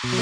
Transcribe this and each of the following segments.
प्रभु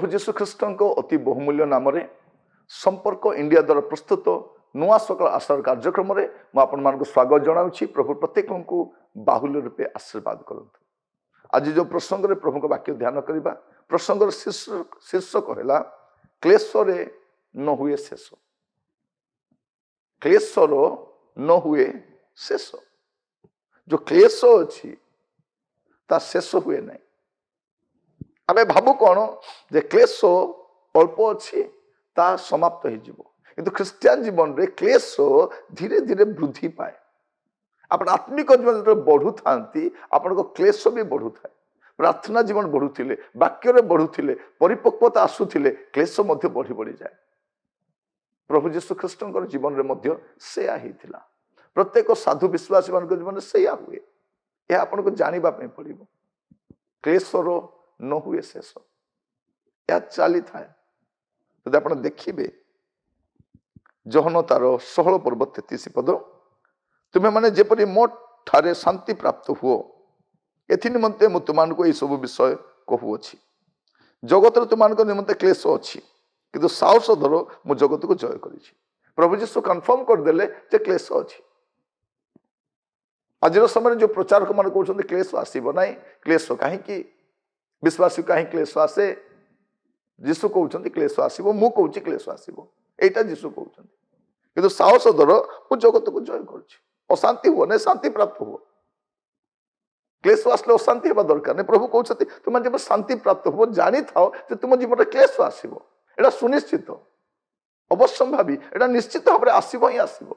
जीशु ख्रीस्ट अति बहुमूल्य नाम संपर्क इंडिया द्वारा प्रस्तुत नुआ सकाल आशार कार्यक्रम में मुझे स्वागत जनाऊँगी। प्रभु प्रत्येक को बाहुल्य रूपे आशीर्वाद करूँ। आज जो प्रसंग में प्रभु वाक्य ध्यान करवा प्रसंग शीर्षक है क्लेशरे न हुए शेष। क्लेशर न हुए शेष। जो क्लेश अच्छी ता शेष हुए नहीं। आमे भाबु कौन जे क्लेश अल्प अच्छी ता समाप्त हो किंतु ख्रिस्टियन जीवन रे क्लेश धीरे धीरे वृद्धि पाए। आप आत्मिक जीवन जो बढ़ू था आपण को क्लेश भी बढ़ू था। प्रार्थना जीवन बढ़ुले वाक्य बढ़ुले परिपक्वता आसुले क्लेश बढ़ी बढ़ी जाए। प्रभु जीशु ख्रीस्ट जीवन में सेया होता। प्रत्येक साधु विश्वासी मान जीवन में सेया हुए। यह आपको जानवाई पड़ो। क्लेशर न हुए शेष या चली थाए। यदि आप देखिए जहन तार 16 पर्व 33 पद तुम्हें माने जेपरी मो ठारे शांति प्राप्त हुओ एथि निमंते मु तुमको यह सब विषय कहूँगी। जगत तुम निमंते क्लेश अच्छी किंतु साहस धर मु जगत को जय कर। प्रभु जीशु कन्फर्म करदे जे क्लेश अच्छी। आज समय जो प्रचारक मान कहते क्लेश आसब ना क्लेश कहीं विश्वासी कहीं क्लेश आसे जीशु कहते क्लेश आसो मु कौच क्लेश आसो यहाँ जीशु कहते किंतु साहस धर मु जगत को जय कर। अशांति हुआ नहीं शांति प्राप्त हुआ। क्लेश आसले अशांति होगा दरकार नहीं। प्रभु कहते तुम जब शांति प्राप्त हो जानी था तुम जीवन क्लेश आसो एटा सुनिश्चित अवश्यंभावी एटा निश्चित भाव में आसब ही आसब।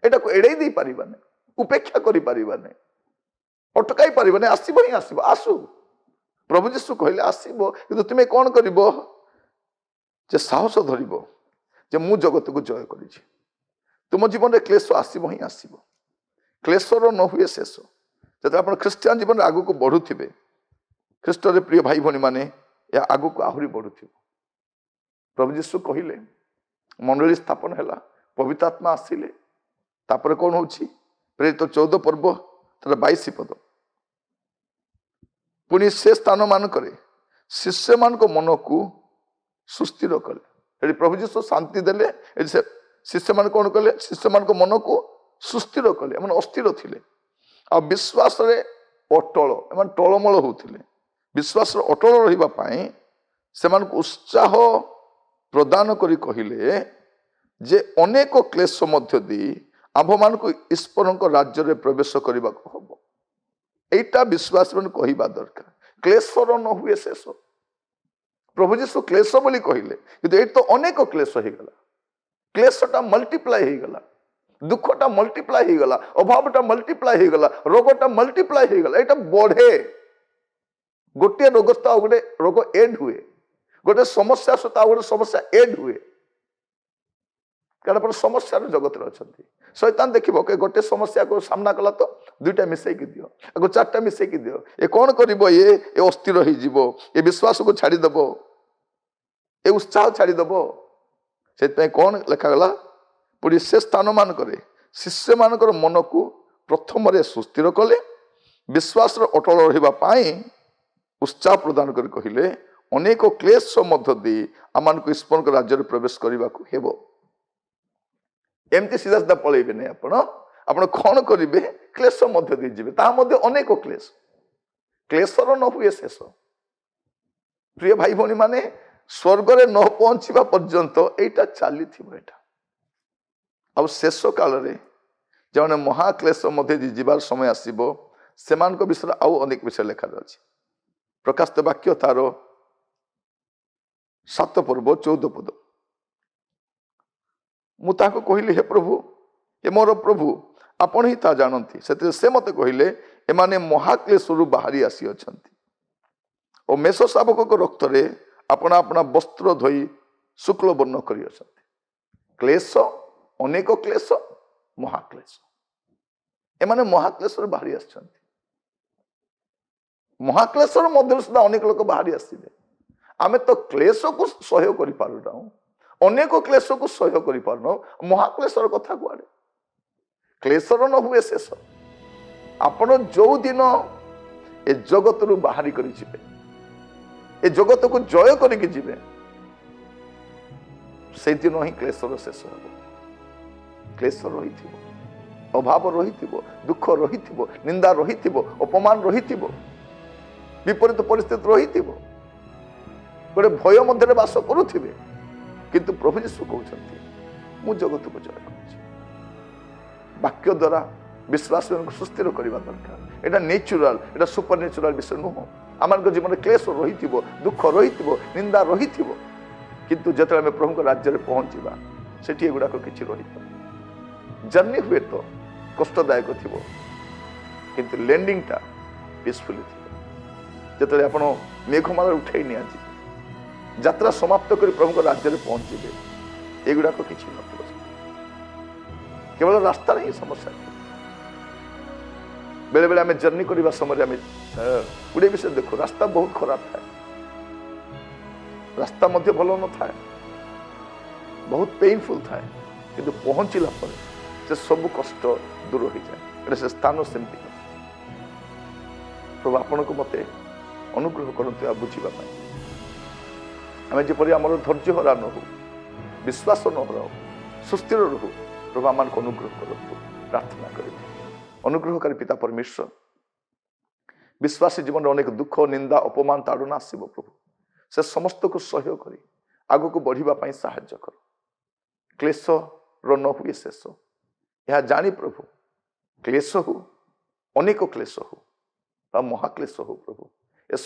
एटा को एड़े दे पारिबाने उपेक्षा करि पारिबाने अटकाई पारिबाने आसब ही आसब आसु। प्रभु जीशु कहले आसब कि तुम्हें कौन कर साहस धर जे मु जगत को जय कर। तुम जीवन में क्लेश आसब ही आसब। क्लेशर न हुए शेष। जब आप ख्रिस्टियन जीवन आग को बढ़ुवे ख्रीष्ट प्रिय भाई भनी मैंने या आग को आहरी बढ़ुव। प्रभु जीशु कहले मंडली स्थापन है पवित्र आत्मा आसिले तापर कौन हो प्रेरित 14 पर्व तार 22 पद पुणी से स्थान मानक शिष्य मान मन को सुस्थिर कले। प्रभु जीशु शांति देले शिष्य मान कौन कले शिष्य मान मन को सुस्थिर कले। एम अस्थिर थे आ विश्वास अटल एम टलमल होते विश्वास अटल रही से उत्साह प्रदान करी कहले जे अनेक क्लेश मध्य दी आभ मान को ईश्वर राज्य में प्रवेश करने को हम। एटा विश्वास मन कहवा दरकार। क्लेशर न हुए शेष। प्रभु जीशु क्लेश बोली कहले किंतु ये तो अनेक क्लेश हो गला। क्लेशटा मल्टीप्लाई हो गला दुखटा मल्टीप्लाई हो गला अभावटा मल्टीप्लाई हो गला रोगटा मल्टीप्लाई हो गला। एटा बढ़े गोटे रोग तो गोटे रोग एड हुए गोटे समस्या सहित गोटे समस्या एड हुए। कारण समस्या जगत में अच्छा शैतान देख गोटे समस्या को सामना कला तो दुईटा मिसेक दियो आगे 4टा मिसेक दियो ये कौन कर ये अस्थिर हो विश्वास को छाड़ीदेव ये उत्साह छाड़ीदेव। से कौन लिखागला पुणी से स्थान मान शिष्य मान मन को प्रथम सुस्थिर कले विश्वास अटल रही उत्साह प्रदान कर कहले अनेक क्लेश मध्य दी आम को ईश्वर राज्य में प्रवेश करने को हेबो। एमती सीधा सीधा पलैबे नहीं आपण कौन करेंगे क्लेश मध्य दी जीवे ता मध्य अनेक क्लेश। क्लेशर न हुए शेष। प्रिय भाई भौणी माने स्वर्ग रे न पहुंचवा पर्यंत एटा चली थी। आ शेष काल रे ଯେଉଁମାନେ ମହାକ୍ଲେଶ ମଧ୍ୟ ଯିବାର ସମୟ ଆସିବ ସେମାନଙ୍କ ବିଷୟରେ ଆଉ ଅନେକ ବିଷୟ ଲେଖାରେ ଅଛି। ପ୍ରକାଶିତ ବାକ୍ୟ ତାର 7 ପର୍ବ 14 ପଦ। ମୁଁ ତାହାକୁ କହିଲି, ହେ ପ୍ରଭୁ, ଏ ମୋର ପ୍ରଭୁ, ଆପଣ ହିଁ ତାହା ଜାଣନ୍ତି। ସେଥିରେ ସେ ମୋତେ କହିଲେ, ଏମାନେ ମହାକ୍ଲେଶରୁ ବାହାରି ଆସିଅଛନ୍ତି ଓ ମେଷ ଶାବକଙ୍କ ରକ୍ତରେ ଆପଣା ଆପଣା ବସ୍ତ୍ର ଧୋଇ ଶୁକ୍ଳ ବର୍ଣ୍ଣ କରିଅଛନ୍ତି। କ୍ଲେଶ, ଅନେକ କ୍ଲେଶ, ମହାକ୍ଲେଶ। ଏମାନେ ମହାକ୍ଲେଶରୁ ବାହାରି ଆସିଛନ୍ତି। ମହାକ୍ଲେଶର ମଧ୍ୟରୁ ସୁଦ୍ଧା ଅନେକ ଲୋକ ବାହାରି ଆସିବେ। ଆମେ ତ କ୍ଲେଶକୁ ସହ୍ୟ କରିପାରୁନାହୁଁ, ଅନେକ କ୍ଲେଶକୁ ସହ୍ୟ କରିପାରୁନାହୁଁ, ମହାକ୍ଲେଶର କଥା କୁଆଡେ? କ୍ଲେଶର ନ ହୁଏ ଶେଷ। ଆପଣ ଯୋଉ ଦିନ ଏ ଜଗତରୁ ବାହାରି କରି ଯିବେ, ଏ ଜଗତକୁ ଜୟ କରିକି ଯିବେ, ସେଇଦିନ ହିଁ କ୍ଲେଶର ଶେଷ ହେବ। କ୍ଲେଶ ରହିଥିବ, ଅଭାବ ରହିଥିବ, ଦୁଃଖ ରହିଥିବ, ନିନ୍ଦା ରହିଥିବ, ଅପମାନ ରହିଥିବ, ବିପରୀତ ପରିସ୍ଥିତି ରହିଥିବ, ଗୋଟେ ଭୟ ମଧ୍ୟରେ ବାସ କରୁଥିବେ, କିନ୍ତୁ ପ୍ରଭୁ ଯୀଶୁ କହୁଛନ୍ତି, ମୁଁ ଜଗତକୁ ଜୟ କରୁଛି। ବାକ୍ୟ ଦ୍ୱାରା ବିଶ୍ୱାସକୁ ସୁସ୍ଥିର କରିବା ଦରକାର। ଏଇଟା ନ୍ୟାଚୁରାଲ, ଏଇଟା ସୁପର ନ୍ୟାଚୁରାଲ ବିଷୟ ନୁହଁ। ଆମମାନଙ୍କ ଜୀବନରେ କ୍ଲେଶ ରହିଥିବ, ଦୁଃଖ ରହିଥିବ, ନିନ୍ଦା ରହିଥିବ, କିନ୍ତୁ ଯେତେବେଳେ ଆମେ ପ୍ରଭୁଙ୍କ ରାଜ୍ୟରେ ପହଞ୍ଚିବା ସେଠି ଏଗୁଡ଼ାକ କିଛି ରହିପାରେ। ଜର୍ଣ୍ଣି ହୁଏ ତ କଷ୍ଟଦାୟକ ଥିବ, କିନ୍ତୁ ଲ୍ୟାଣ୍ଡିଂଟା ପିସଫୁଲି ଥିବ। ଯେତେବେଳେ ଆପଣ ମେଘମାଳାରେ ଉଠାଇ ନିଆଯିବେ, ଯାତ୍ରା ସମାପ୍ତ କରି ପ୍ରଭୁଙ୍କ ରାଜ୍ୟରେ ପହଞ୍ଚିବେ, ଏଗୁଡ଼ାକ କିଛି ନଥିବ। କେବଳ ରାସ୍ତାରେ ହିଁ ସମସ୍ୟା ଥିବ। ବେଳେବେଳେ ଆମେ ଜର୍ଣ୍ଣି କରିବା ସମୟରେ ଆମେ ଗୋଟିଏ ବିଷୟ ଦେଖୁ, ରାସ୍ତା ବହୁତ ଖରାପ ଥାଏ, ରାସ୍ତା ମଧ୍ୟ ଭଲ ନଥାଏ, ବହୁତ ପେନଫୁଲ ଥାଏ, କିନ୍ତୁ ପହଞ୍ଚିଲା ପରେ ସେ ସବୁ କଷ୍ଟ ଦୂର ହୋଇଯାଏ। ଏଟା ସେ ସ୍ଥାନ ସେମିତି। ପ୍ରଭୁ ଆପଣଙ୍କୁ ମୋତେ ଅନୁଗ୍ରହ କରନ୍ତୁ ଏହା ବୁଝିବା ପାଇଁ। ଆମେ ଯେପରି ଆମର ଧୈର୍ଯ୍ୟ ହରା ନ ହଉ, ବିଶ୍ୱାସ ନ ହରାଉ, ସୁସ୍ଥିର ରହୁ। ପ୍ରଭୁ ଆମମାନଙ୍କୁ ଅନୁଗ୍ରହ କରନ୍ତୁ। ପ୍ରାର୍ଥନା କରିବୁ। ଅନୁଗ୍ରହକାରୀ ପିତା ପରମେଶ୍ୱର, ବିଶ୍ୱାସୀ ଜୀବନରେ ଅନେକ ଦୁଃଖ, ନିନ୍ଦା, ଅପମାନ, ତାଡ଼ନା ଆସିବ ପ୍ରଭୁ। ସେ ସମସ୍ତକୁ ସହ୍ୟ କରି ଆଗକୁ ବଢ଼ିବା ପାଇଁ ସାହାଯ୍ୟ କର। କ୍ଲେଶର ନ ହୁଏ ଶେଷ, ଏହା ଜାଣି ପ୍ରଭୁ, କ୍ଲେଶ ହଉ, ଅନେକ କ୍ଲେଶ ହଉ ବା ମହାକ୍ଲେଶ ହଉ ପ୍ରଭୁ, ଏ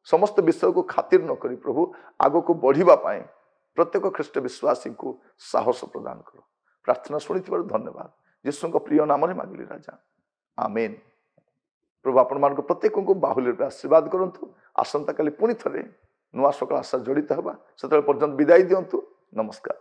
ସମସ୍ତ ବିଷୟକୁ ଖାତିର ନ କରି ପ୍ରଭୁ ଆଗକୁ ବଢ଼ିବା ପାଇଁ ପ୍ରତ୍ୟେକ ଖ୍ରୀଷ୍ଟ ବିଶ୍ୱାସୀଙ୍କୁ ସାହସ ପ୍ରଦାନ କର। ପ୍ରାର୍ଥନା ଶୁଣିଥିବାରୁ ଧନ୍ୟବାଦ। ଯୀଶୁଙ୍କ ପ୍ରିୟ ନାମରେ ମାଗିଲି ରାଜା, ଆମେନ୍। ପ୍ରଭୁ ଆପଣମାନଙ୍କୁ ପ୍ରତ୍ୟେକଙ୍କୁ ବାହୁଲ୍ୟରେ ଆଶୀର୍ବାଦ କରନ୍ତୁ। ଆସନ୍ତାକାଲି ପୁଣି ଥରେ ନୂଆ ସକାଳ ଆଶା ଜଡ଼ିତ ହେବା। ସେତେବେଳେ ପର୍ଯ୍ୟନ୍ତ ବିଦାୟ ଦିଅନ୍ତୁ। ନମସ୍କାର।